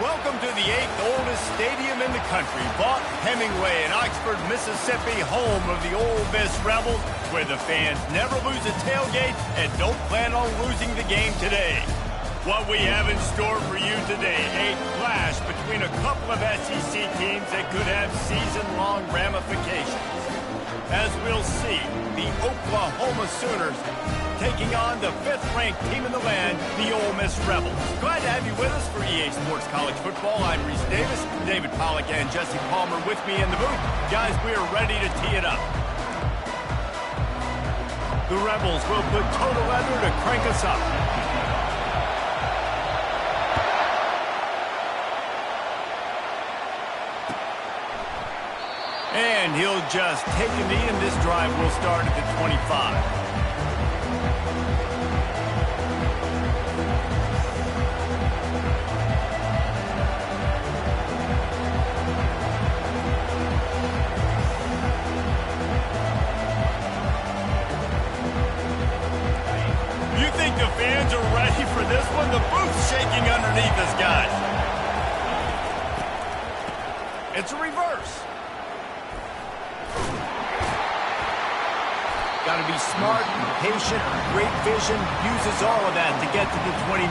Welcome to the 8th oldest stadium in the country, Vaught Hemingway in Oxford, Mississippi, home of the Ole Miss Rebels, where the fans never lose a tailgate and don't plan on losing the game today. What we have in store for you today, a clash between a couple of SEC teams that could have season-long ramifications. As we'll see, the Oklahoma Sooners taking on the 5th-ranked team in the land, the Ole Miss Rebels. Glad to have you with us for EA Sports College Football. I'm Reese Davis, David Pollack and Jesse Palmer with me in the booth. Guys, we are ready to tee it up. The Rebels will put total leather to crank us up. And he'll just take a knee, and this drive will start at the 25. You think the fans are ready for this one? The booth's shaking underneath us, guys. It's a reverse. Got to be smart, patient, great vision, uses all of that to get to the 29.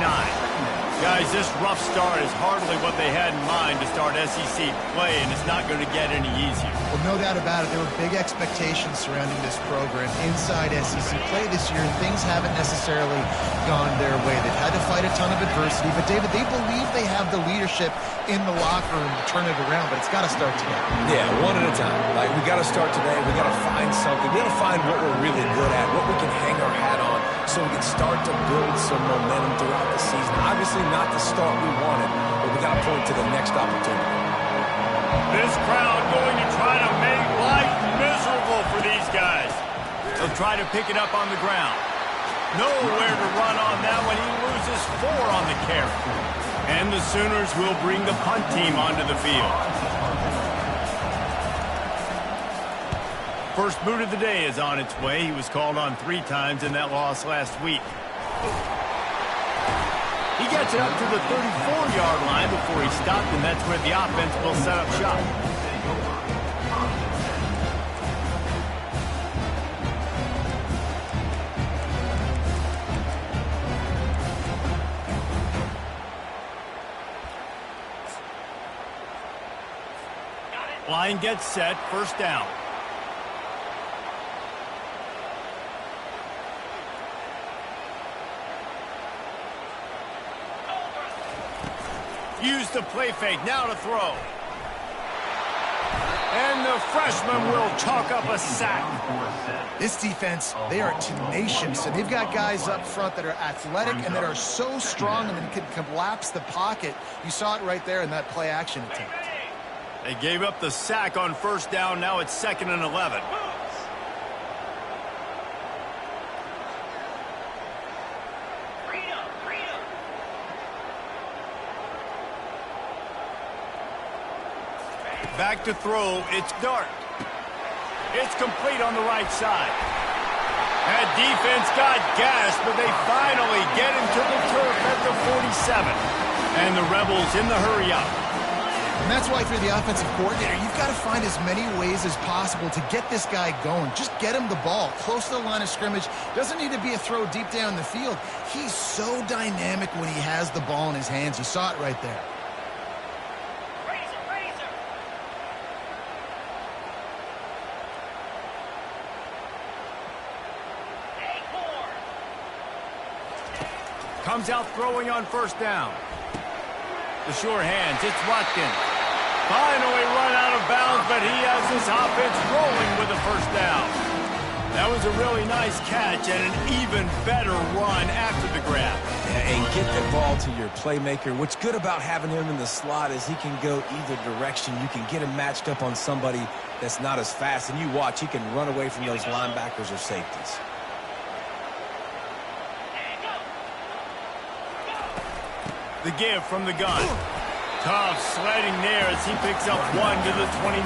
Guys, this rough start is hardly what they had in mind to start SEC play, and it's not going to get any easier. Well, no doubt about it. There were big expectations surrounding this program inside SEC play this year, and things haven't necessarily gone their way. They've had to fight a ton of adversity, but, David, they believe they have the leadership in the locker room to turn it around, but it's got to start today. Yeah, one at a time. Like, we got to start today. We got to find something. We got to find what we're really good at, what we can hang our hat on, so we can start to build some momentum throughout the season. Obviously not the start we wanted, but we got to point to the next opportunity. This crowd going to try to make life miserable for these guys. They'll try to pick it up on the ground. Nowhere to run on that one. He loses 4 on the carry. And the Sooners will bring the punt team onto the field. First boot of the day is on its way. He was called on 3 times in that loss last week. He gets it up to the 34-yard line before he stopped, and that's where the offense will set up shop. Line gets set, first down. Use the play fake, now to throw. And the freshman will chalk up a sack. This defense, they are tenacious, and they've got guys up front that are athletic and that are so strong and that can collapse the pocket. You saw it right there in that play action attempt. They gave up the sack on first down. Now it's 2nd and 11. Back to throw. It's Dart. It's complete on the right side. That defense got gashed, but they finally get him to the turf at the 47. And the Rebels in the hurry up. And that's why, if you're the offensive coordinator, you've got to find as many ways as possible to get this guy going. Just get him the ball close to the line of scrimmage. Doesn't need to be a throw deep down the field. He's so dynamic when he has the ball in his hands. You saw it right there. Comes out throwing on first down. The sure hands, it's Watkins. Finally run out of bounds, but he has his offense rolling with a first down. That was a really nice catch and an even better run after the grab. Yeah, and get the ball to your playmaker. What's good about having him in the slot is he can go either direction. You can get him matched up on somebody that's not as fast, and you watch, he can run away from those linebackers or safeties. The give from the gun. Tough sledding there as he picks up 1 to the 29.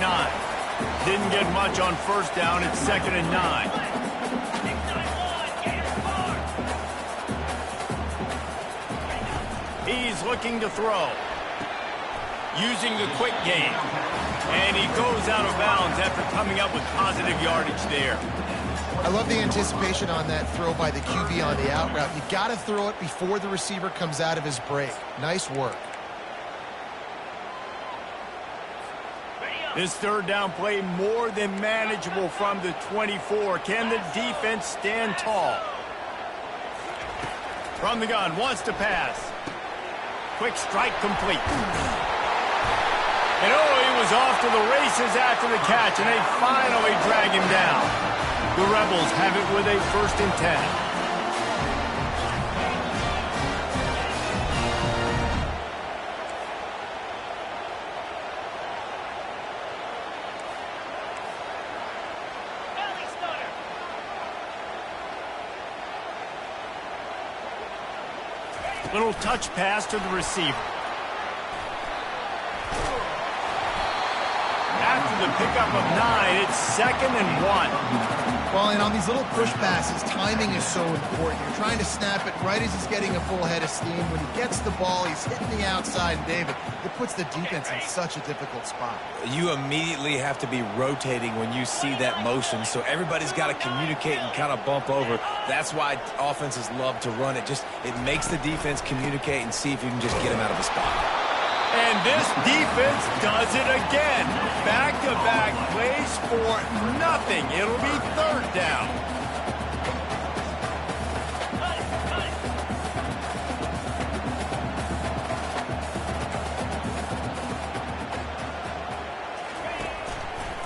Didn't get much on first down. It's 2nd and 9. He's looking to throw. using the quick game. And he goes out of bounds after coming up with positive yardage there. I love the anticipation on that throw by the QB on the out route. You got to throw it before the receiver comes out of his break. Nice work. This third down play more than manageable from the 24. Can the defense stand tall? From the gun, wants to pass. Quick strike complete. And he was off to the races after the catch, and they finally drag him down. The Rebels have it with a 1st and 10. Little touch pass to the receiver. After the pickup of 9, it's 2nd and 1. Well, and on these little push passes, timing is so important. You're trying to snap it right as he's getting a full head of steam. When he gets the ball, he's hitting the outside, and David, it puts the defense in such a difficult spot. You immediately have to be rotating when you see that motion, so everybody's got to communicate and kind of bump over. That's why offenses love to run it. It makes the defense communicate and see if you can just get him out of the spot. And this defense does it again. Back-to-back plays for nothing. It'll be 3rd down.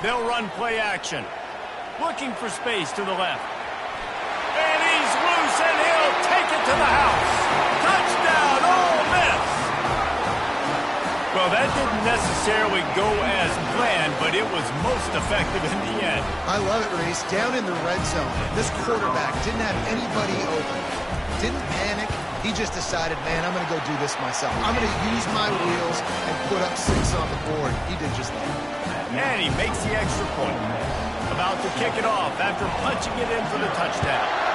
They'll run play action. Looking for space to the left. And he's loose, and he'll take it to the house. Touchdown, Ole Miss. Well, that didn't necessarily go as planned, but it was most effective in the end. I love it, Reese. Down in the red zone, this quarterback didn't have anybody open. Didn't panic. He just decided, man, I'm going to go do this myself. I'm going to use my wheels and put up 6 on the board. He did just that. And he makes the extra point. About to kick it off after punching it in for the touchdown.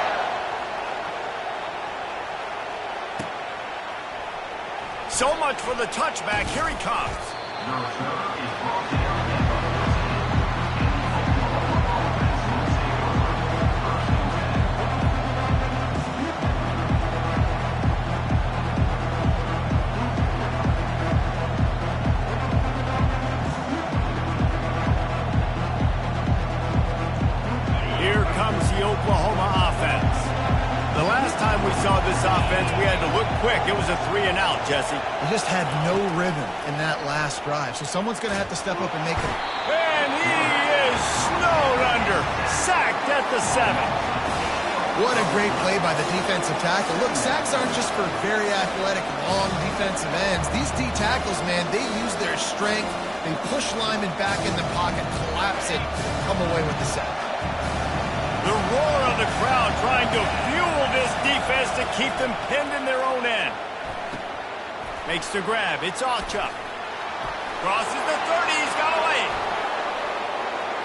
So much for the touchback. Here he comes. Here comes the Oklahoma offense. The last time we saw this offense, we had to look quick. It was a 3-and-out, Jesse. He just had no rhythm in that last drive, so someone's going to have to step up and make it. And he is snowed under. Sacked at the 7. What a great play by the defensive tackle. Look, sacks aren't just for very athletic, long defensive ends. These D tackles, man, they use their strength. They push linemen back in the pocket, collapse it, come away with the sack. The roar of the crowd trying to fuel this defense to keep them pinned in their own end. Makes the grab. It's Ocha. Crosses the 30. He's got away.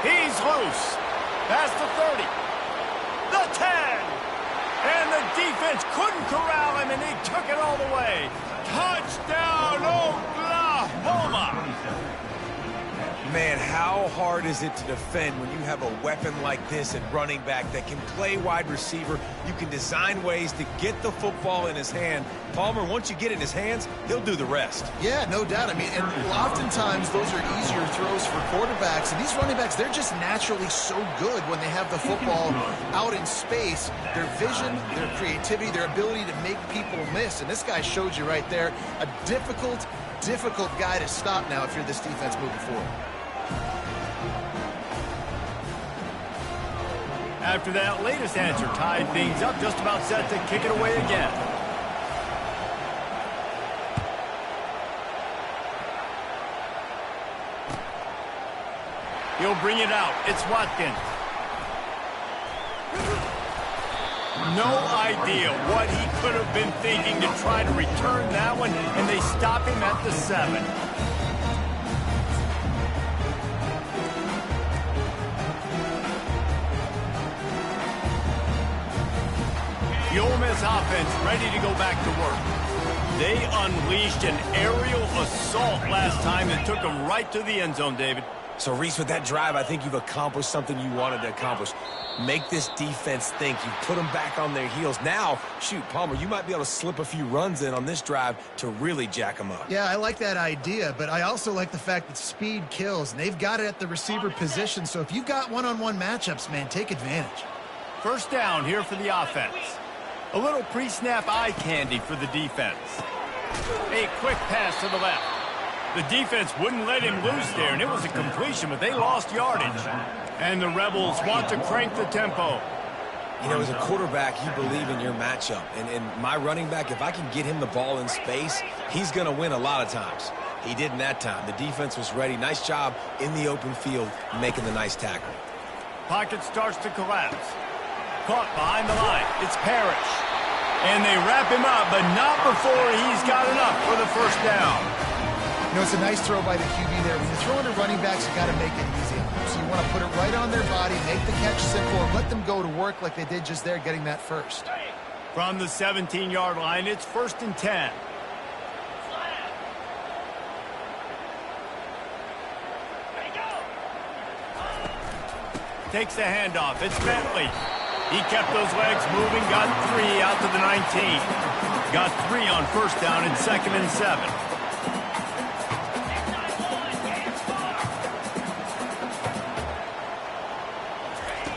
He's loose. Past the 30. The 10. And the defense couldn't corral him, and he took it all the way. Touchdown, Oklahoma. Man, how hard is it to defend when you have a weapon like this at running back that can play wide receiver? You can design ways to get the football in his hand. Palmer, once you get it in his hands, he'll do the rest. Yeah, no doubt. I mean, and oftentimes those are easier throws for quarterbacks. And these running backs, they're just naturally so good when they have the football out in space. Their vision, their creativity, their ability to make people miss. And this guy showed you right there a difficult guy to stop now if you're this defense moving forward. After that latest answer tied things up, just about set to kick it away again. He'll bring it out. It's Watkins. No idea what he could have been thinking to try to return that one, and they stop him at the 7. The Ole Miss offense ready to go back to work. They unleashed an aerial assault last time that took them right to the end zone, David. So, Reese, with that drive, I think you've accomplished something you wanted to accomplish. Make this defense think. You put them back on their heels. Now, shoot, Palmer, you might be able to slip a few runs in on this drive to really jack them up. Yeah, I like that idea, but I also like the fact that speed kills, and they've got it at the receiver position. So if you've got one-on-one matchups, man, take advantage. First down here for the offense. A little pre-snap eye candy for the defense. A quick pass to the left. The defense wouldn't let him loose there, and it was a completion, but they lost yardage. And the Rebels want to crank the tempo. You know, as a quarterback, you believe in your matchup. And my running back, if I can get him the ball in space, he's going to win a lot of times. He did in that time. The defense was ready. Nice job in the open field making the nice tackle. Pocket starts to collapse. Caught behind the line. It's Parrish. And they wrap him up, but not before he's got enough for the first down. You know, it's a nice throw by the QB there. When you're throwing to running backs, you got to make it easy on them. So you want to put it right on their body, make the catch simple, and let them go to work like they did just there, getting that first. From the 17-yard line, it's 1st and 10. Takes the handoff. It's Bentley. He kept those legs moving, got 3 out to the 19. Got 3 on first down and 2nd and 7.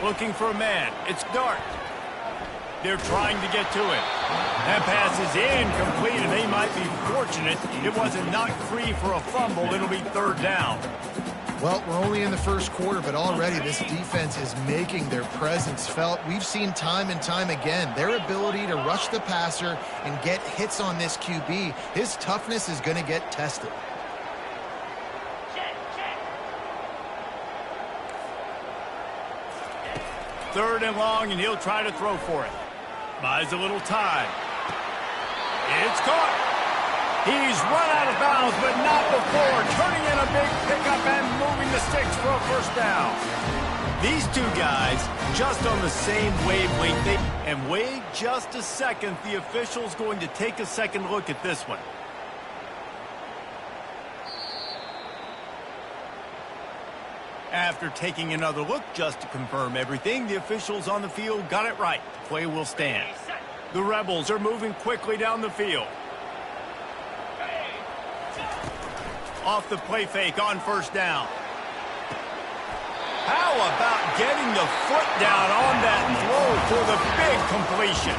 Looking for a man. It's Dart. They're trying to get to it. That pass is incomplete, and they might be fortunate it wasn't knocked free for a fumble. It'll be 3rd down. Well, we're only in the first quarter, but already this defense is making their presence felt. We've seen time and time again their ability to rush the passer and get hits on this QB. His toughness is going to get tested. Third and long, and he'll try to throw for it. Buys a little time. It's caught. He's run out of bounds, but not before. Turning in a big pickup and moving the sticks for a first down. These two guys just on the same wavelength. And wait just a second. The official's going to take a second look at this one. After taking another look just to confirm everything, the officials on the field got it right. The play will stand. The Rebels are moving quickly down the field. Off the play fake on first down. How about getting the foot down on that throw for the big completion?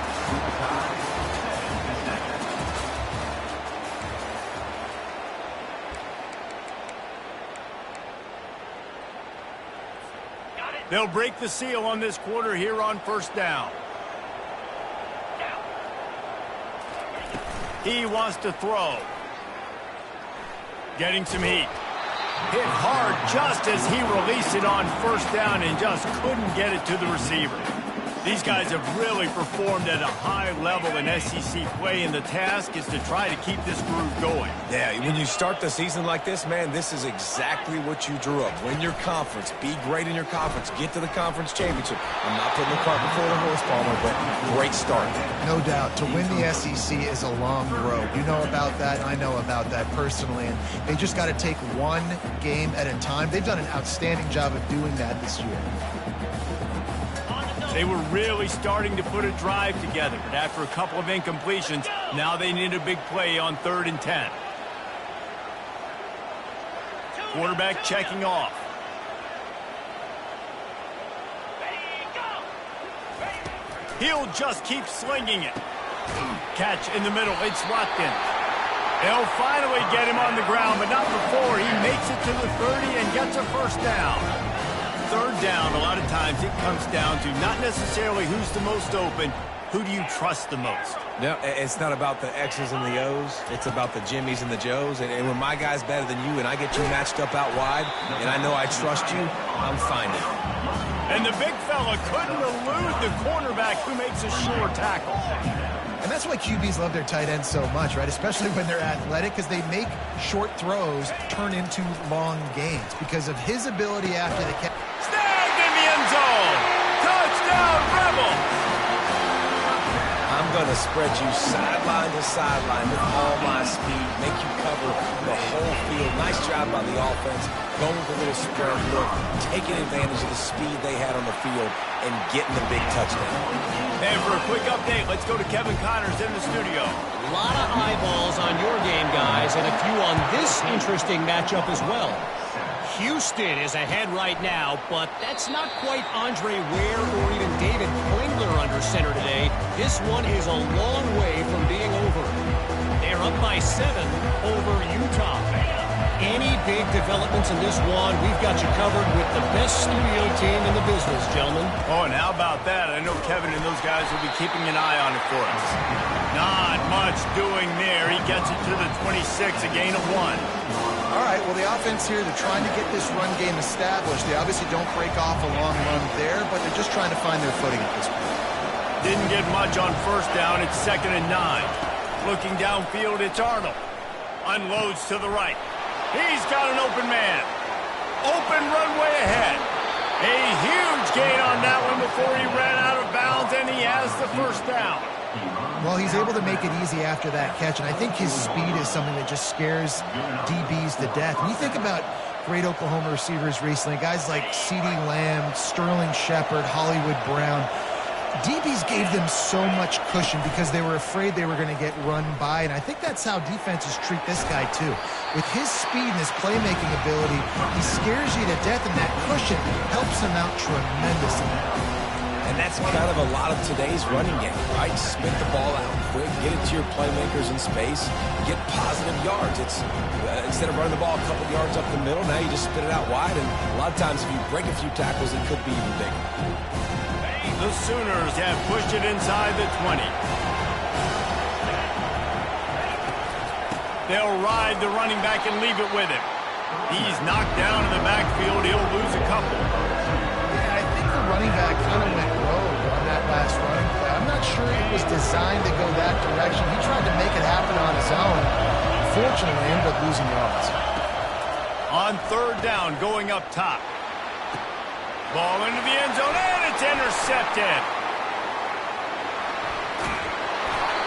They'll break the seal on this quarter here on first down. He wants to throw. Getting some heat. Hit hard just as he released it on first down and just couldn't get it to the receiver. These guys have really performed at a high level in SEC play, and the task is to try to keep this groove going. Yeah, when you start the season like this, man, this is exactly what you drew up. Win your conference. Be great in your conference. Get to the conference championship. I'm not putting the cart before the horse, Palmer, but great start. No doubt. To win the SEC is a long road. You know about that. I know about that personally. And they just got to take one game at a time. They've done an outstanding job of doing that this year. They were really starting to put a drive together, but after a couple of incompletions, now they need a big play on 3rd and 10. Quarterback checking off. He'll just keep slinging it. Catch in the middle. It's Watkins. They'll finally get him on the ground, but not before he makes it to the 30 and gets a first down. 3rd down, a lot of times it comes down to not necessarily who's the most open, who do you trust the most? No, it's not about the X's and the O's. It's about the Jimmies and the Joes. And when my guy's better than you and I get you matched up out wide and I know I trust you, I'm finding it. And the big fella couldn't elude the cornerback who makes a sure tackle. And that's why QBs love their tight ends so much, right? Especially when they're athletic, because they make short throws turn into long gains because of his ability after the catch. Snagged in the end zone. Touchdown, Rebels. I'm going to to spread you sideline to sideline with all my speed, make you cover the whole field. Nice job by the offense, going with a little spread look, taking advantage of the speed they had on the field, and getting the big touchdown. And for a quick update, let's go to Kevin Connors in the studio. A lot of eyeballs on your game, guys, and a few on this interesting matchup as well. Houston is ahead right now, but that's not quite Andre Ware or even David Klingler under center today. This one is a long way from being over. They're up by 7 over Utah. Any big developments in this one, we've got you covered with the best studio team in the business, gentlemen. Oh, and how about that? I know Kevin and those guys will be keeping an eye on it for us. Not much doing there. He gets it to the 26, a gain of 1. All right, well, the offense here, they're trying to get this run game established. They obviously don't break off a long run there, but they're just trying to find their footing at this point. Didn't get much on first down. It's 2nd and 9. Looking downfield, it's Arnold. Unloads to the right. He's got an open man. Open runway ahead. A huge gain on that one before he ran out of bounds, and he has the first down. Well, he's able to make it easy after that catch, and I think his speed is something that just scares DBs to death. When you think about great Oklahoma receivers recently, guys like CeeDee Lamb, Sterling Shepard, Hollywood Brown, DBs gave them so much cushion because they were afraid they were going to get run by, and I think that's how defenses treat this guy too. With his speed and his playmaking ability, he scares you to death, and that cushion helps him out tremendously. And that's kind of a lot of today's running game, right? Spit the ball out quick, get it to your playmakers in space, get positive yards. It's instead of running the ball a couple yards up the middle, now you just spit it out wide, and a lot of times if you break a few tackles, it could be even bigger. The Sooners have pushed it inside the 20. They'll ride the running back and leave it with him. He's knocked down in the backfield. He'll lose a couple. Yeah, I think the running back kind of went rogue on that last running play. I'm not sure it was designed to go that direction. He tried to make it happen on his own. Unfortunately, ended up losing yards. On 3rd down, going up top. Ball into the end zone, and it's intercepted.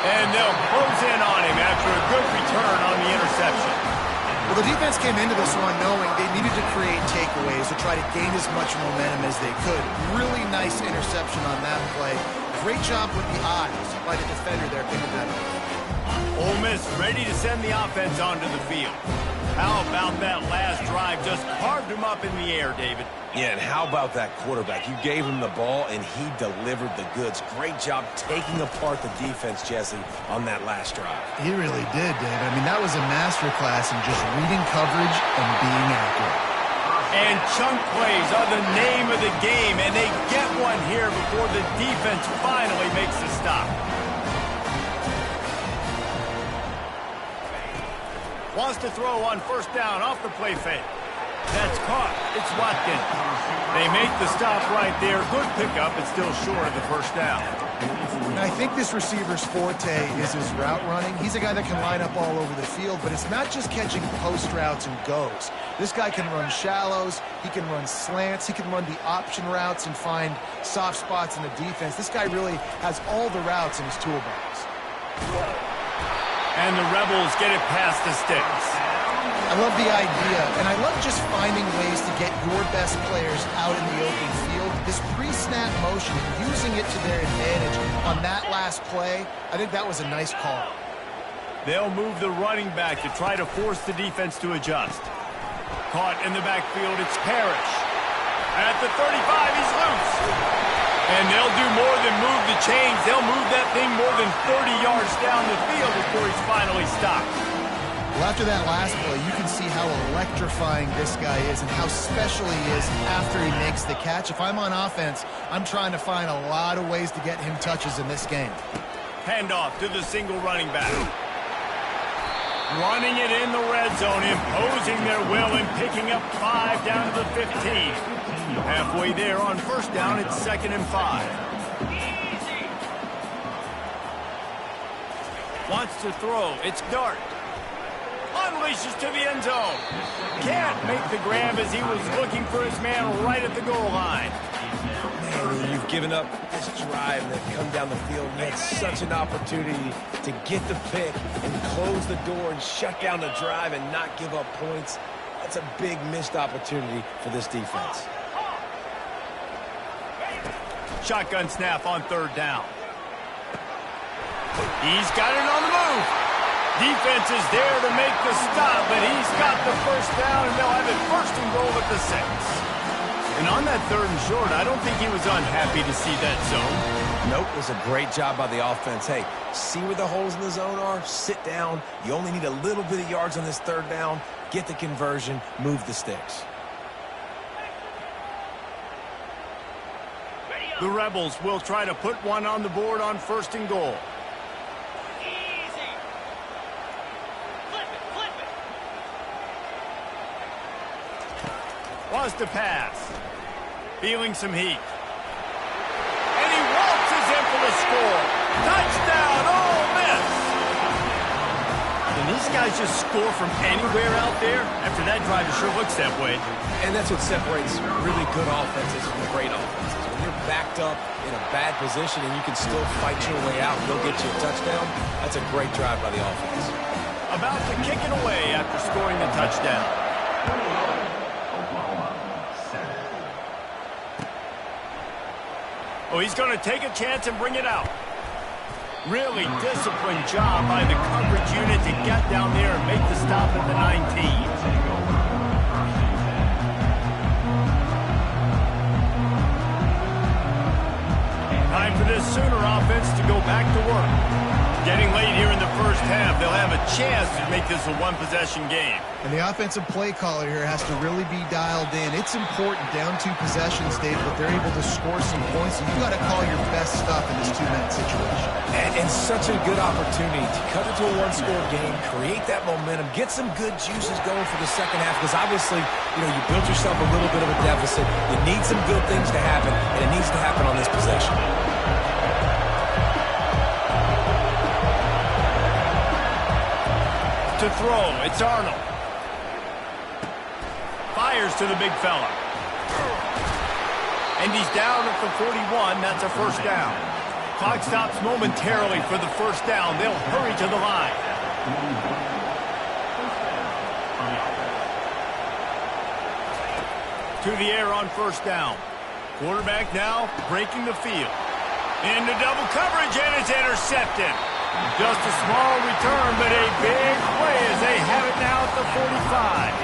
And they'll close in on him after a good return on the interception. Well, the defense came into this one knowing they needed to create takeaways to try to gain as much momentum as they could. Really nice interception on that play. Great job with the eyes by the defender there, picking that up. Ole Miss ready to send the offense onto the field. How about that last drive? Just carved him up in the air, David. Yeah, and how about that quarterback? You gave him the ball, and he delivered the goods. Great job taking apart the defense, Jesse, on that last drive. He really did, Dave. I mean, that was a masterclass in just reading coverage and being accurate. And chunk plays are the name of the game, and they get one here before the defense finally makes the stop. Wants to throw on 1st down off the play fake. That's caught. It's Watkins. They make the stop right there. Good pickup, but still short of the 1st down. And I think this receiver's forte is his route running. He's a guy that can line up all over the field, but it's not just catching post routes and goes. This guy can run shallows. He can run slants. He can run the option routes and find soft spots in the defense. This guy really has all the routes in his toolbox. And the Rebels get it past the sticks. I love the idea, and I love just finding ways to get your best players out in the open field. This pre-snap motion, using it to their advantage on that last play, I think that was a nice call. They'll move the running back to try to force the defense to adjust. Caught in the backfield, it's Parrish. At the 35, he's loose. And they'll do more than move the chains. They'll move that thing more than 30 yards down the field before he's finally stopped. Well, after that last play, you can see how electrifying this guy is and how special he is after he makes the catch. If I'm on offense, I'm trying to find a lot of ways to get him touches in this game. Handoff to the single running back. Running it in the red zone, imposing their will and picking up 5 down to the 15. Halfway there on 1st down, it's 2nd and 5. Wants to throw, it's Dart. Unleashes to the end zone. Can't make the grab as he was looking for his man right at the goal line. Man, you've given up this drive and then come down the field. He had such an opportunity to get the pick and close the door and shut down the drive and not give up points. That's a big missed opportunity for this defense. Shotgun snap on third down. He's got it on the move. Defense is there to make the stop, but he's got the first down, and they'll have it first and goal at the 6. And on that third and short, I don't think he was unhappy to see that zone. Nope, it was a great job by the offense. Hey, see where the holes in the zone are? Sit down. You only need a little bit of yards on this third down. Get the conversion. Move the sticks. The Rebels will try to put one on the board on first and goal. Wants to pass. Feeling some heat. And he waltzes in for the score. Touchdown, Ole Miss! Can these guys just score from anywhere out there? After that drive, it sure looks that way. And that's what separates really good offenses from great offenses. When you're backed up in a bad position and you can still fight your way out and go get you a touchdown, that's a great drive by the offense. About to kick it away after scoring the touchdown. Oh, he's going to take a chance and bring it out. Really disciplined job by the coverage unit to get down there and make the stop at the 19. Time for this Sooner offense to go back to work. Getting late here in the first half, they'll have a chance to make this a one-possession game. And the offensive play caller here has to really be dialed in. It's important down 2 possessions, Dave, but they're able to score some points. So you've got to call your best stuff in this 2-minute situation. And such a good opportunity to cut it to a one-score game, create that momentum, get some good juices going for the second half, because obviously, you built yourself a little bit of a deficit. You need some good things to happen, and it needs to happen on this possession. To throw, it's Arnold. Fires to the big fella. And he's down at the 41. That's a first down. Clock stops momentarily for the first down. They'll hurry to the line. To the air on first down. Quarterback now breaking the field. Into double coverage, and it's intercepted. Just a small return, but a big play as they have it now at the 45.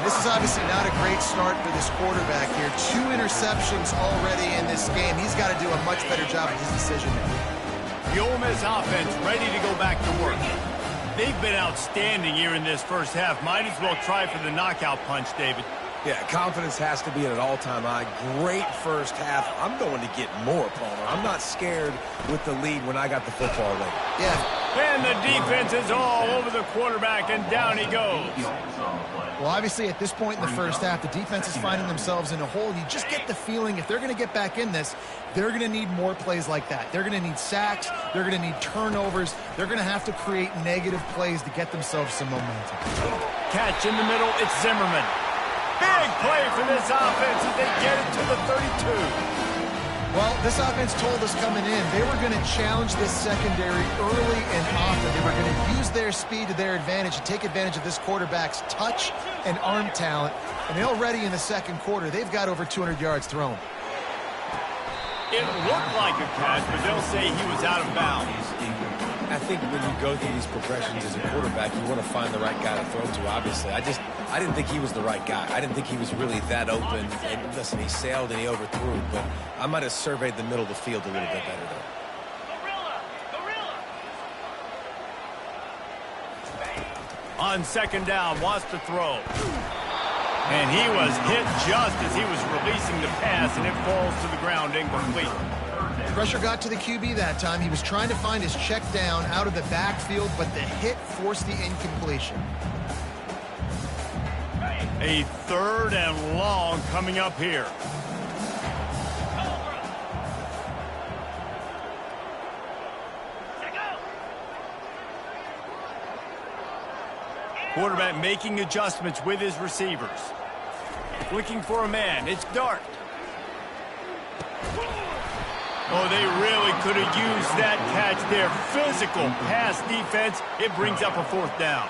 This is obviously not a great start for this quarterback here. 2 interceptions already in this game. He's got to do a much better job of his decision-making. The Ole Miss offense ready to go back to work. They've been outstanding here in this first half. Might as well try for the knockout punch, David. Yeah, confidence has to be at an all-time high. Great first half. I'm going to get more, Palmer. I'm not scared with the lead when I got the football late. Yeah. And the defense is all over the quarterback, and down he goes. Well, obviously, at this point in the first half, the defense is finding themselves in a hole. You just get the feeling if they're going to get back in this, they're going to need more plays like that. They're going to need sacks. They're going to need turnovers. They're going to have to create negative plays to get themselves some momentum. Catch in the middle. It's Zimmerman. Big play for this offense as they get it to the 32. Well, this offense told us coming in they were going to challenge this secondary early and often. They were going to use their speed to their advantage and take advantage of this quarterback's touch and arm talent. And already in the second quarter, they've got over 200 yards thrown. It looked like a catch, but they'll say he was out of bounds. I think when you go through these progressions as a quarterback, you want to find the right guy to throw to, obviously. I didn't think he was the right guy. I didn't think he was really that open. And listen, he sailed and he overthrew, but I might have surveyed the middle of the field a little bit better, though. On second down, wants to throw. And he was hit just as he was releasing the pass, and it falls to the ground incomplete. Pressure got to the QB that time. He was trying to find his check down out of the backfield, but the hit forced the incompletion. A third and long coming up here. Quarterback making adjustments with his receivers. Looking for a man. It's Dart. Oh, they really could have used that catch there. Physical pass defense. It brings up a 4th down.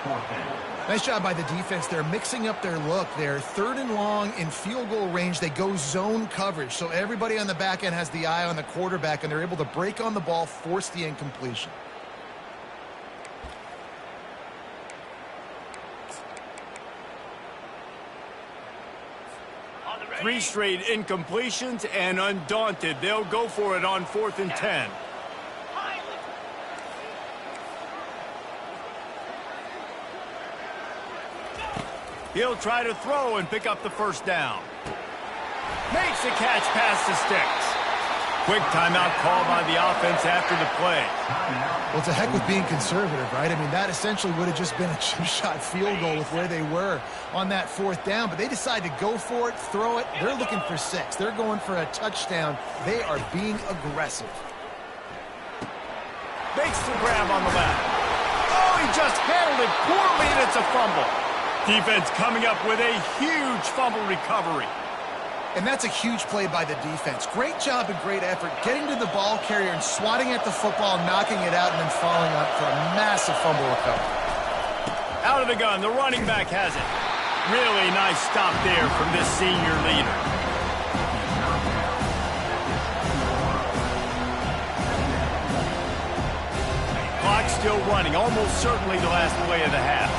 Nice job by the defense. They're mixing up their look. They're 3rd and long in field goal range. They go zone coverage. So everybody on the back end has the eye on the quarterback, and they're able to break on the ball, force the incompletion. 3 straight incompletions, and undaunted, they'll go for it on 4th and 10. He'll try to throw and pick up the 1st down. Makes the catch past the sticks. Quick timeout call by the offense after the play. Well, to heck with being conservative, right? I mean, that essentially would have just been a chip shot field goal with where they were on that 4th down. But they decide to go for it, throw it. They're looking for 6. They're going for a touchdown. They are being aggressive. Makes the grab on the left. Oh, he just handled it poorly, and it's a fumble. Defense coming up with a huge fumble recovery. And that's a huge play by the defense. Great job and great effort getting to the ball carrier and swatting at the football, knocking it out, and then falling on for a massive fumble recovery. Out of the gun, the running back has it. Really nice stop there from this senior leader. Clock still running, almost certainly the last play of the half.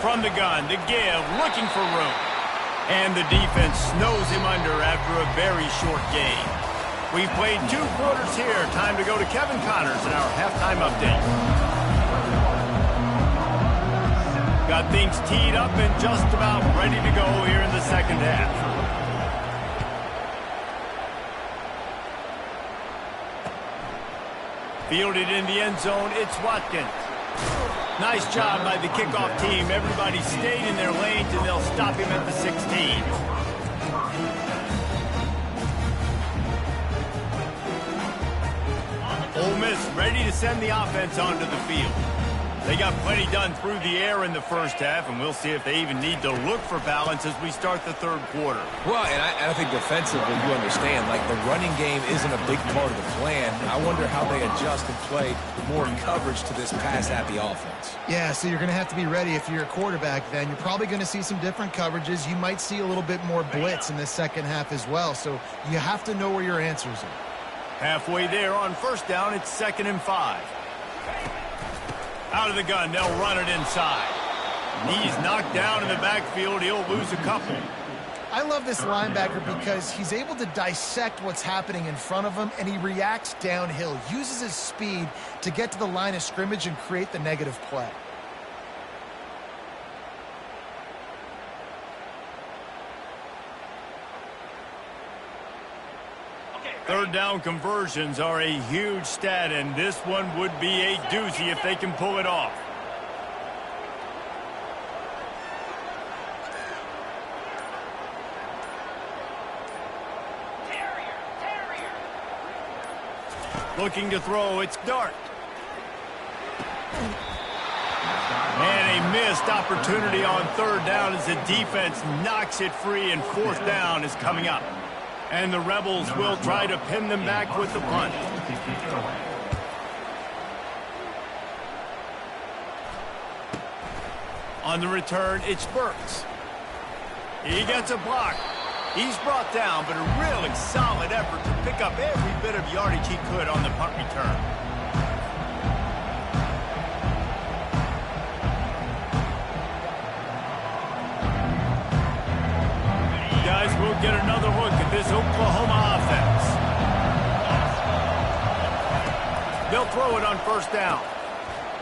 From the gun, the give, looking for room. And the defense snows him under after a very short game. We've played 2 quarters here. Time to go to Kevin Connors in our halftime update. Got things teed up and just about ready to go here in the 2nd half. Fielded in the end zone, it's Watkins. Nice job by the kickoff team. Everybody stayed in their lanes, and they'll stop him at the 16. Ole Miss ready to send the offense onto the field. They got plenty done through the air in the 1st half, and we'll see if they even need to look for balance as we start the 3rd quarter. Well, and I think defensively, you understand, like the running game isn't a big part of the plan. I wonder how they adjust and play more coverage to this pass-happy offense. Yeah, so you're going to have to be ready if you're a quarterback then. You're probably going to see some different coverages. You might see a little bit more blitz in the 2nd half as well, so you have to know where your answers are. Halfway there on 1st down, it's 2nd and 5. Out of the gun, they'll run it inside. He's knocked down in the backfield. He'll lose a couple. I love this linebacker because he's able to dissect what's happening in front of him, and he reacts downhill, uses his speed to get to the line of scrimmage and create the negative play. Third down conversions are a huge stat, and this one would be a doozy if they can pull it off. Looking to throw, it's Dart. And a missed opportunity on 3rd down as the defense knocks it free, and 4th down is coming up. And the Rebels will try to pin them back with the punt. On the return, it's Burks. He gets a block. He's brought down, but a really solid effort to pick up every bit of yardage he could on the punt return. Guys, we'll get another look at this Oklahoma offense. They'll throw it on 1st down.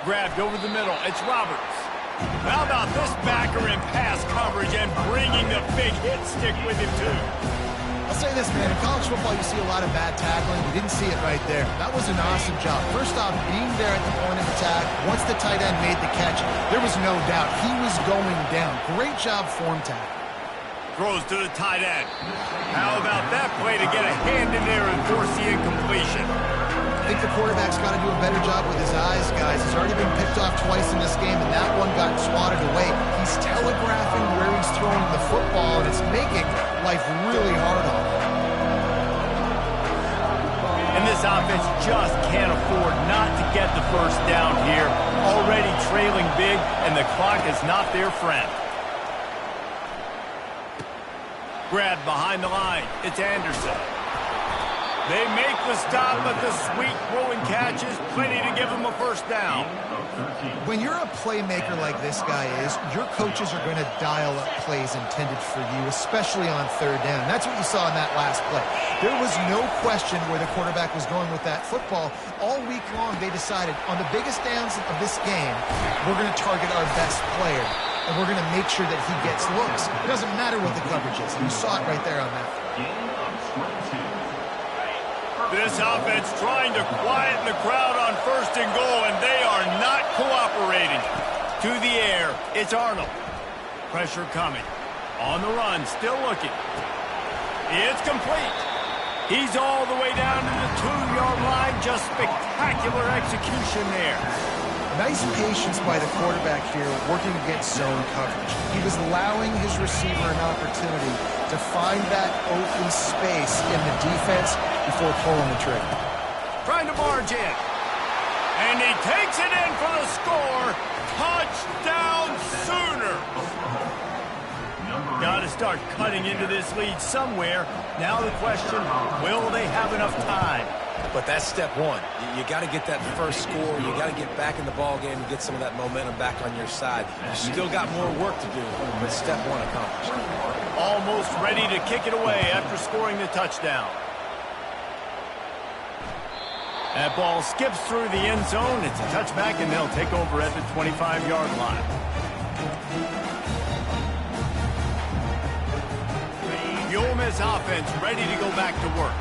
Grabbed over the middle. It's Roberts. How about this backer in pass coverage and bringing the big hit stick with him, too? I'll say this, man. In college football, you see a lot of bad tackling. You didn't see it right there. That was an awesome job. First off, being there at the point of attack, once the tight end made the catch, there was no doubt he was going down. Great job form tackle. Throws to the tight end. How about that play to get a hand in there and force the incompletion? I think the quarterback's got to do a better job with his eyes, guys. He's already been picked off twice in this game, and that one got swatted away. He's telegraphing where he's throwing the football, and it's making life really hard on him. offense just can't afford not to get the first down here. Already trailing big, and the clock is not their friend. Grab behind the line. It's Anderson. They make the stop, but the sweet throwing catch is plenty to give them a first down. When you're a playmaker like this guy is, your coaches are going to dial up plays intended for you, especially on third down. That's what you saw in that last play. There was no question where the quarterback was going with that football. All week long, they decided on the biggest downs of this game, we're going to target our best player, and we're going to make sure that he gets looks. It doesn't matter what the coverage is. You saw it right there on that. This offense trying to quieten the crowd on first and goal, and they are not cooperating. To the air, it's Arnold. Pressure coming. On the run, still looking. It's complete. He's all the way down to the 2-yard line. Just spectacular execution there. Nice patience by the quarterback here working against zone coverage. He was allowing his receiver an opportunity to find that open space in the defense before pulling the trigger. Trying to barge in. And he takes it in for the score. Touchdown Sooner. Got to start cutting into this lead somewhere. Now the question, will they have enough time? But that's step one. You got to get that first score. You got to get back in the ball game and get some of that momentum back on your side. You still got more work to do, but step one accomplished. Almost ready to kick it away after scoring the touchdown. That ball skips through the end zone. It's a touchback, and they'll take over at the 25-yard line. The Ole Miss offense ready to go back to work.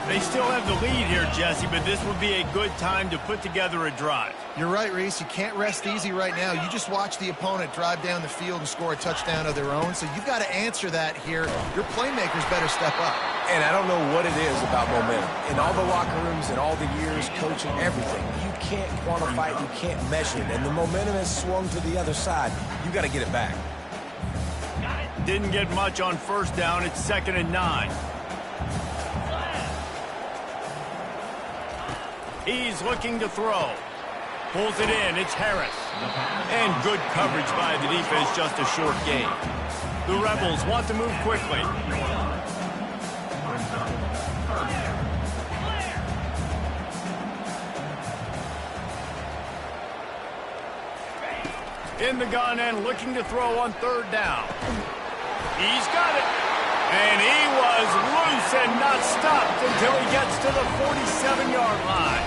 They still have the lead here, Jesse, but this would be a good time to put together a drive. You're right, Reese. You can't rest easy right now. You just watch the opponent drive down the field and score a touchdown of their own, so you've got to answer that here. Your playmakers better step up. And I don't know what it is about momentum. In all the locker rooms and all the years coaching, everything, you can't quantify it, you can't measure it. And the momentum has swung to the other side. You got to get it back. Didn't get much on first down. It's 2nd and 9. He's looking to throw. Pulls it in. It's Harris. And good coverage by the defense, just a short gain. The Rebels want to move quickly. In the gun and looking to throw on third down. He's got it. And he was loose and not stopped until he gets to the 47-yard line.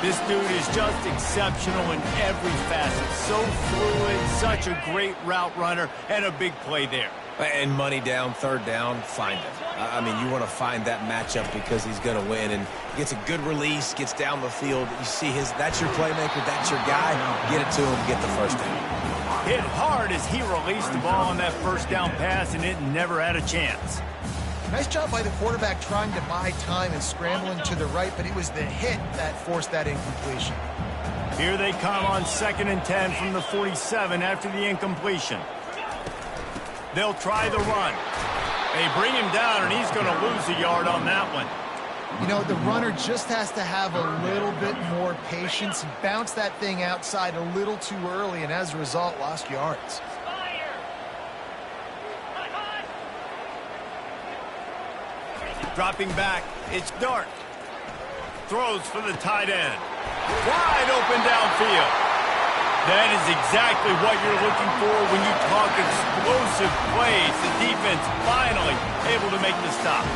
This dude is just exceptional in every facet. So fluid, such a great route runner, and a big play there. And money down, third down, find him. I mean, you want to find that matchup because he's going to win. And gets a good release, gets down the field. You see that's your playmaker, that's your guy. Get it to him, get the first down. Hit hard as he released the ball on that first down pass, and it never had a chance. Nice job by the quarterback trying to buy time and scrambling to the right, but it was the hit that forced that incompletion. Here they come on 2nd and 10 from the 47 after the incompletion. They'll try the run. They bring him down, and he's going to lose a yard on that one. You know, the runner just has to have a little bit more patience and bounce that thing outside a little too early, and as a result, lost yards. Dropping back, it's Dart. Throws for the tight end. Wide open downfield. That is exactly what you're looking for when you talk explosive plays. The defense finally able to make the stop.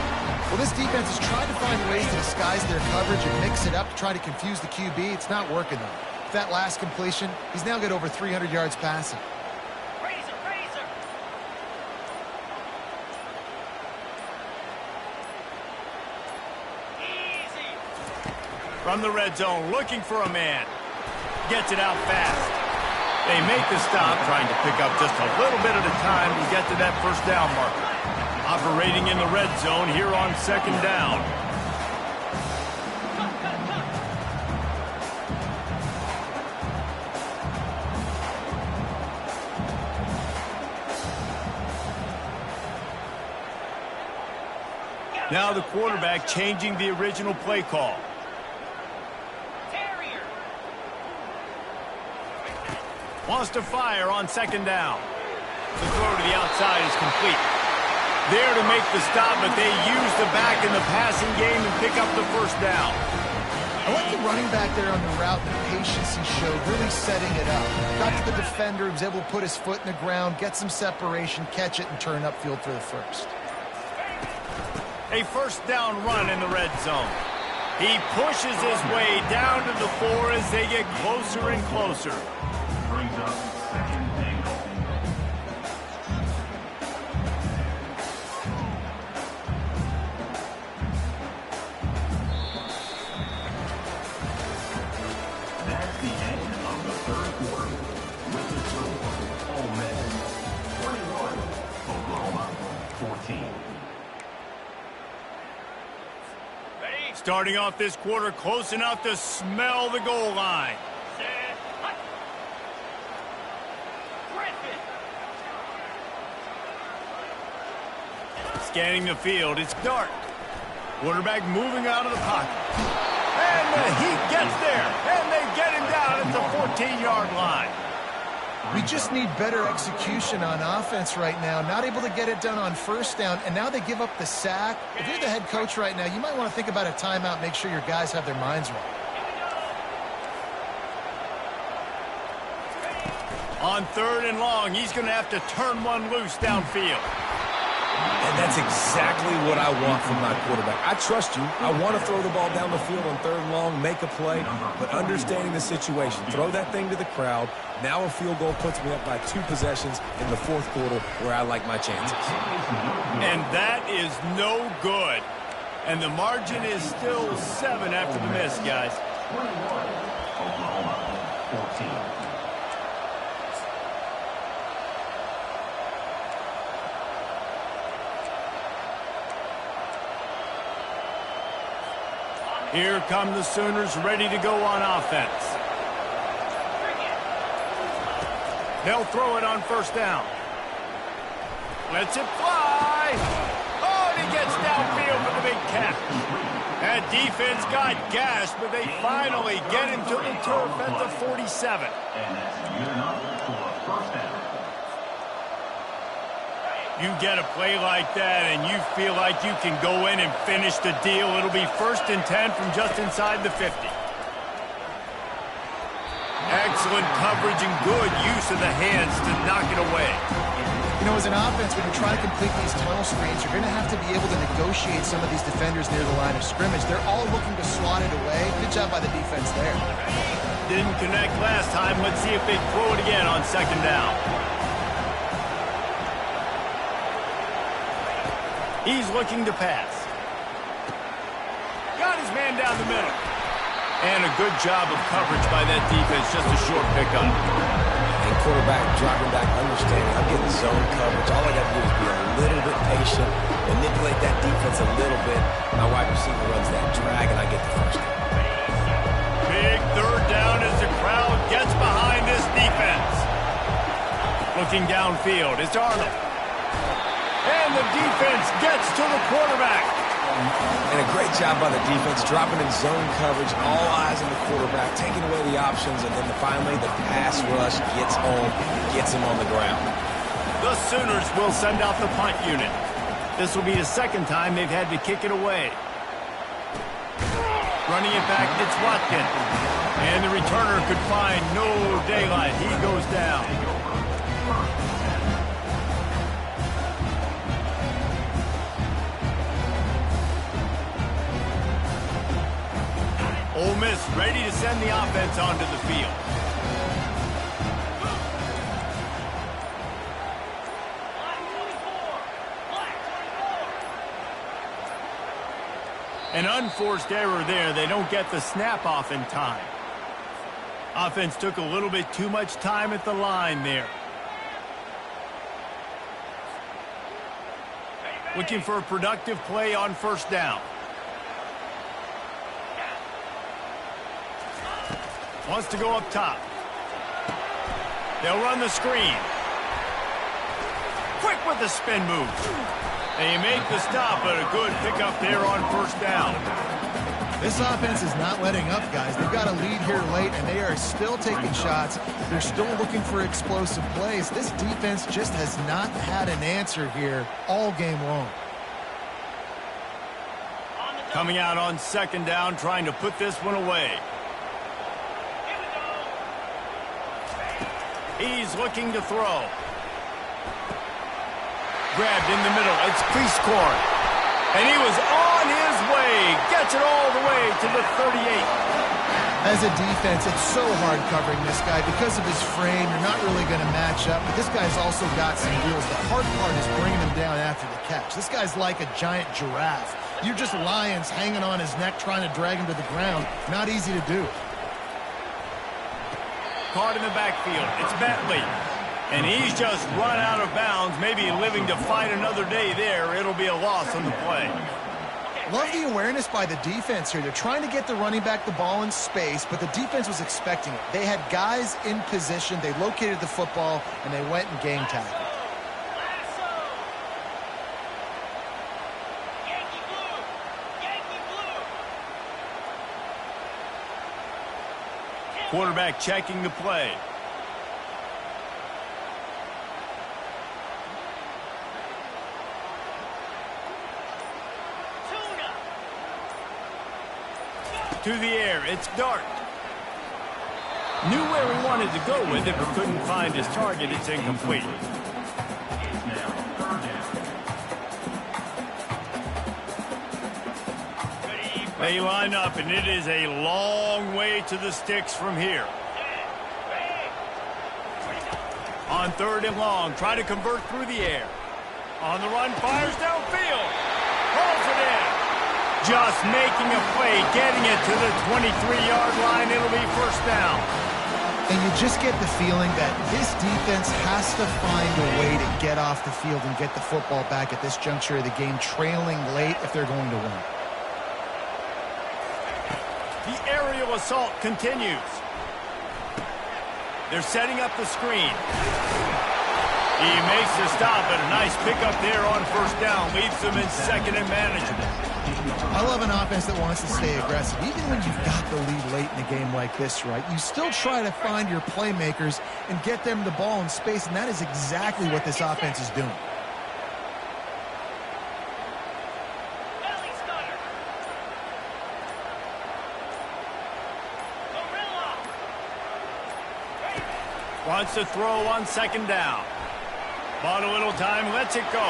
Well, this defense has tried to find ways to disguise their coverage and mix it up to try to confuse the QB. It's not working, though. With that last completion, he's now got over 300 yards passing. From the red zone, looking for a man. Gets it out fast. They make the stop, trying to pick up just a little bit at a time to get to that first down marker. Operating in the red zone here on 2nd down. Now the quarterback changing the original play call. Wants to fire on second down. The throw to the outside is complete. There to make the stop, but they use the back in the passing game and pick up the first down. I like the running back there on the route, the patience he showed, really setting it up. Got to the defender, was able to put his foot in the ground, get some separation, catch it, and turn upfield for the first. A first down run in the red zone. He pushes his way down to the 4 as they get closer and closer. Brings up second and goal. That's the end of the third quarter. With the score, Ole Miss 21, Oklahoma 14. Starting off this quarter close enough to smell the goal line. Scanning the field, it's dark. Quarterback moving out of the pocket. And he gets there, and they get him down at the 14-yard line. We just need better execution on offense right now. Not able to get it done on first down, and now they give up the sack. If you're the head coach right now, you might want to think about a timeout, make sure your guys have their minds right. On third and long, he's going to have to turn one loose downfield. And that's exactly what I want from my quarterback. I trust you. I want to throw the ball down the field on third and long, make a play, but understanding the situation. Throw that thing to the crowd. Now a field goal puts me up by 2 possessions in the fourth quarter where I like my chances. And that is no good. And the margin is still 7 after the miss, guys. 21, Oklahoma 14. Here come the Sooners ready to go on offense. They'll throw it on first down. Lets it fly. Oh, and he gets downfield for the big catch. That defense got gashed, but they finally get him to the turf at the 47. And that's good enough for a first down. You get a play like that and you feel like you can go in and finish the deal. It'll be 1st and 10 from just inside the 50. Excellent coverage and good use of the hands to knock it away. You know, as an offense, when you try to complete these tunnel screens, you're going to have to be able to negotiate some of these defenders near the line of scrimmage. They're all looking to slot it away. Good job by the defense there. Didn't connect last time. Let's see if they throw it again on second down. He's looking to pass. Got his man down the middle. And a good job of coverage by that defense. Just a short pickup. And quarterback dropping back, understanding I'm getting zone coverage. All I got to do is be a little bit patient, manipulate that defense a little bit. My wide receiver runs that drag, and I get the first down. Big third down as the crowd gets behind this defense. Looking downfield, it's Arnold. And the defense gets to the quarterback. And a great job by the defense, dropping in zone coverage, all eyes on the quarterback, taking away the options, and then finally the pass rush gets home, gets him on the ground. The Sooners will send out the punt unit. This will be the second time they've had to kick it away. Running it back, it's Watkins. And the returner could find no daylight. He goes down. Ole Miss ready to send the offense onto the field. An unforced error there. They don't get the snap off in time. Offense took a little bit too much time at the line there. Looking for a productive play on first down. Wants to go up top. They'll run the screen. Quick with the spin move. They make the stop, but a good pickup there on first down. This offense is not letting up, guys. They've got a lead here late, and they are still taking shots. They're still looking for explosive plays. This defense just has not had an answer here all game long. Coming out on second down, trying to put this one away. He's looking to throw. Grabbed in the middle. It's Prieskorn. And he was on his way. Gets it all the way to the 38. As a defense, it's so hard covering this guy. Because of his frame, you're not really going to match up. But this guy's also got some wheels. The hard part is bringing him down after the catch. This guy's like a giant giraffe. You're just lions hanging on his neck trying to drag him to the ground. Not easy to do. Caught in the backfield. It's Bentley. And he's just run out of bounds, maybe living to fight another day there. It'll be a loss on the play. Love the awareness by the defense here. They're trying to get the running back the ball in space, but the defense was expecting it. They had guys in position. They located the football, and they went and game tackled. Quarterback checking the play. To the air, it's Dart. Knew where he wanted to go with it, but couldn't find his target. It's incomplete. They line up, and it is a long way to the sticks from here. On third and long, try to convert through the air. On the run, fires downfield. Pulls it in. Just making a play, getting it to the 23-yard line. It'll be first down. And you just get the feeling that this defense has to find a way to get off the field and get the football back at this juncture of the game, trailing late if they're going to win. The aerial assault continues. They're setting up the screen. He makes the stop, but a nice pickup there on first down. Leaves them in second and manageable. I love an offense that wants to stay aggressive. Even when you've got the lead late in a game like this, right, you still try to find your playmakers and get them the ball in space, and that is exactly what this offense is doing. Wants to throw on second down. Bought a little time, lets it go.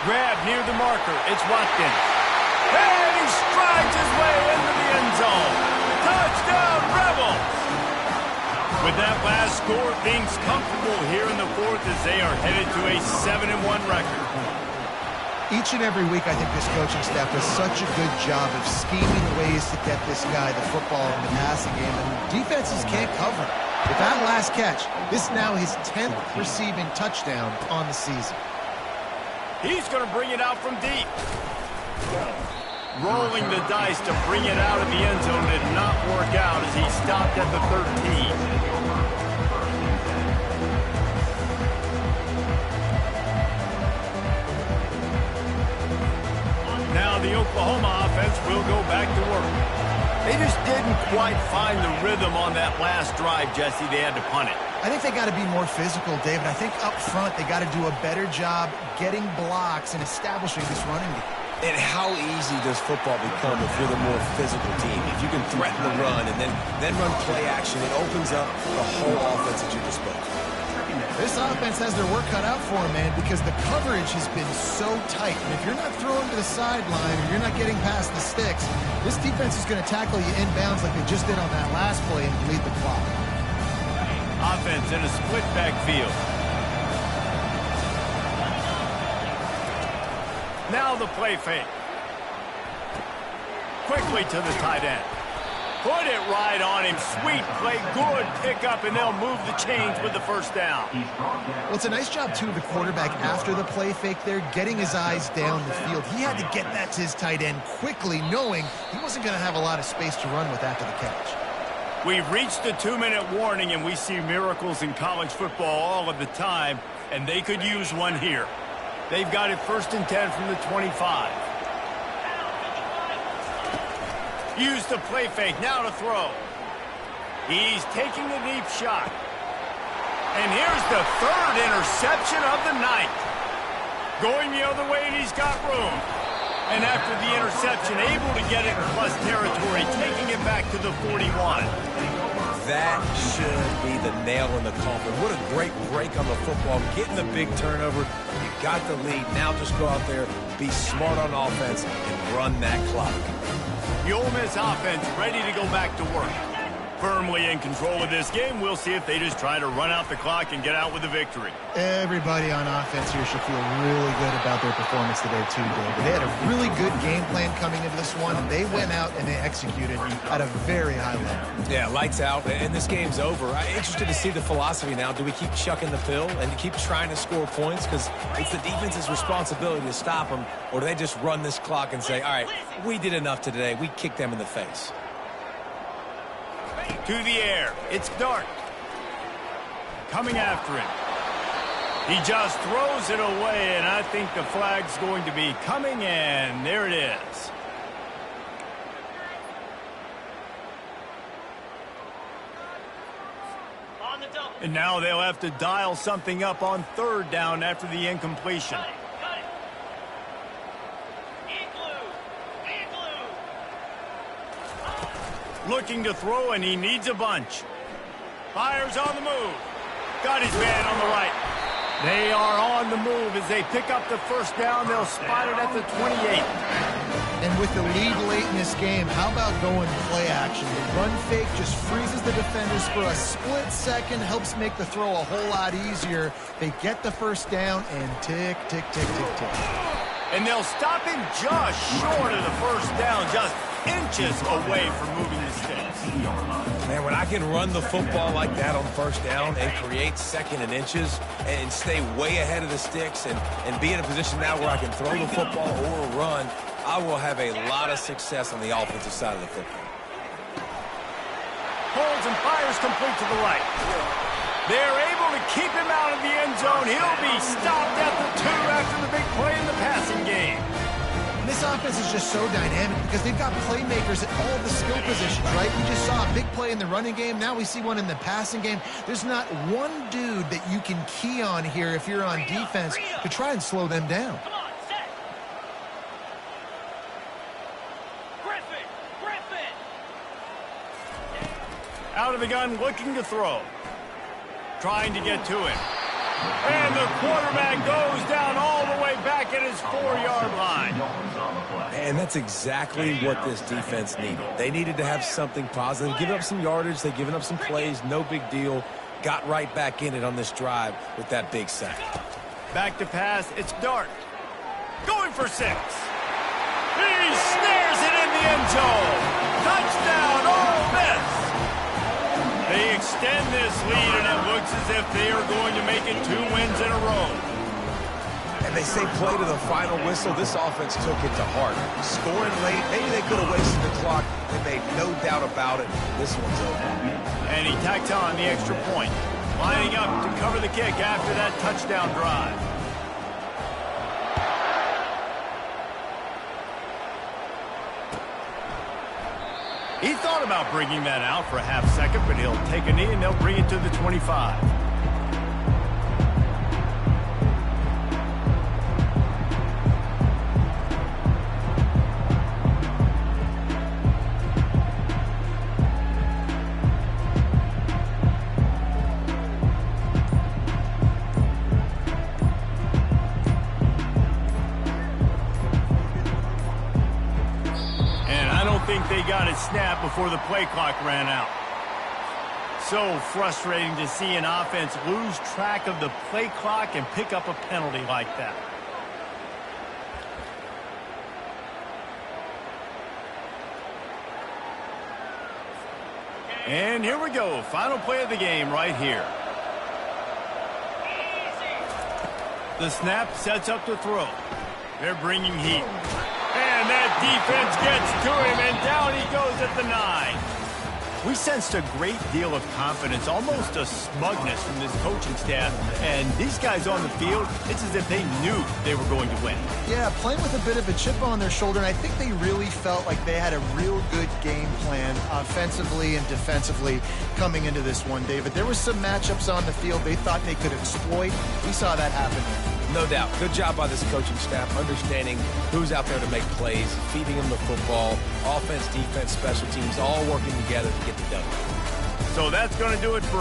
Grab near the marker. It's Watkins. And he strides his way into the end zone. Touchdown, Rebels! With that last score, things comfortable here in the fourth as they are headed to a 7-1 record. Each and every week, I think this coaching staff does such a good job of scheming ways to get this guy the football in the passing game, and defenses can't cover it. With that last catch, this is now his 10th receiving touchdown on the season. He's going to bring it out from deep. Rolling the dice to bring it out of the end zone did not work out as he stopped at the 13. Now the Oklahoma offense will go back to work. They just didn't quite find the rhythm on that last drive, Jesse. They had to punt it. I think they got to be more physical, David. I think up front they got to do a better job getting blocks and establishing this running game. And how easy does football become if you're the more physical team? If you can threaten the run and then run play action, it opens up the whole offense at your disposal. This offense has their work cut out for them, man, because the coverage has been so tight. And if you're not throwing to the sideline or you're not getting past the sticks, this defense is going to tackle you inbounds like they just did on that last play and bleed the clock. Offense in a split backfield. Now the play fake. Quickly to the tight end. Put it right on him. Sweet play. Good pickup, and they'll move the chains with the first down. Well, it's a nice job, too, of the quarterback after the play fake there, getting his eyes down the field. He had to get that to his tight end quickly, knowing he wasn't going to have a lot of space to run with after the catch. We've reached the 2-minute warning, and we see miracles in college football all of the time, and they could use one here. They've got it 1st and 10 from the 25. Use the play fake, now to throw. He's taking a deep shot. And here's the 3rd interception of the night. Going the other way, and he's got room. And after the interception, able to get it in plus territory, taking it back to the 41. That should be the nail in the coffin. What a great break on the football. Getting the big turnover. You got the lead. Now just go out there, be smart on offense, and run that clock. The Ole Miss offense ready to go back to work. Firmly in control of this game. We'll see if they just try to run out the clock and get out with a victory. Everybody on offense here should feel really good about their performance today, too, Dave. They had a really good game plan coming into this one, and they went out and they executed at a very high level. Yeah, lights out, and this game's over. I'm interested to see the philosophy now. Do we keep chucking the pill and keep trying to score points? Because it's the defense's responsibility to stop them, or do they just run this clock and say, all right, we did enough today. We kicked them in the face. To the air. It's Dart. Coming after him. He just throws it away, and I think the flag's going to be coming in. There it is. And now they'll have to dial something up on 3rd down after the incompletion. Looking to throw, and he needs a bunch. Fires on the move. Got his man on the right. They are on the move as they pick up the 1st down. They'll spot it at the 28. And with the lead late in this game, how about going play action? The run fake just freezes the defenders for a split second, helps make the throw a whole lot easier. They get the 1st down, and tick, tick, tick, tick, tick. And they'll stop him just short of the 1st down, just inches away from moving the sticks. Man, when I can run the football like that on 1st down and create 2nd and inches and stay way ahead of the sticks and be in a position now where I can throw the football or run, I will have a lot of success on the offensive side of the football. Holds and fires complete to the right. They're able to keep him out of the end zone. He'll be stopped at the 2 after the big play in the passing game. And this offense is just so dynamic because they've got playmakers at all the skill positions, right? We just saw a big play in the running game. Now we see one in the passing game. There's not one dude that you can key on here if you're on defense to try and slow them down. Out of the gun, looking to throw. Trying to get to him. And the quarterback goes down all the way back at his 4-yard line. And that's exactly what this defense needed. They needed to have something positive. Giving up some yardage, they've given up some plays, no big deal. Got right back in it on this drive with that big sack. Back to pass, it's Dart. Going for 6. He snares it in the end zone. Touchdown, Ole Miss. They extend this lead, and it looks as if they are going to make it 2 wins in a row. And they say play to the final whistle. This offense took it to heart. Scoring late, maybe they could have wasted the clock. They made no doubt about it. This one's over. And he tacked on the extra point. Lining up to cover the kick after that touchdown drive. He thought about bringing that out for a half second, but he'll take a knee and they'll bring it to the 25. They got it snapped before the play clock ran out. So frustrating to see an offense lose track of the play clock and pick up a penalty like that. And here we go. Final play of the game right here. The snap sets up the throw. They're bringing heat. And that defense gets to him, and down he goes at the 9. We sensed a great deal of confidence, almost a smugness from this coaching staff. And these guys on the field, it's as if they knew they were going to win. Yeah, playing with a bit of a chip on their shoulder, and I think they really felt like they had a real good game plan offensively and defensively coming into this one, David. There were some matchups on the field they thought they could exploit. We saw that happen there. No doubt. Good job by this coaching staff, understanding who's out there to make plays, feeding them the football, offense, defense, special teams, all working together to get the done. So that's going to do it for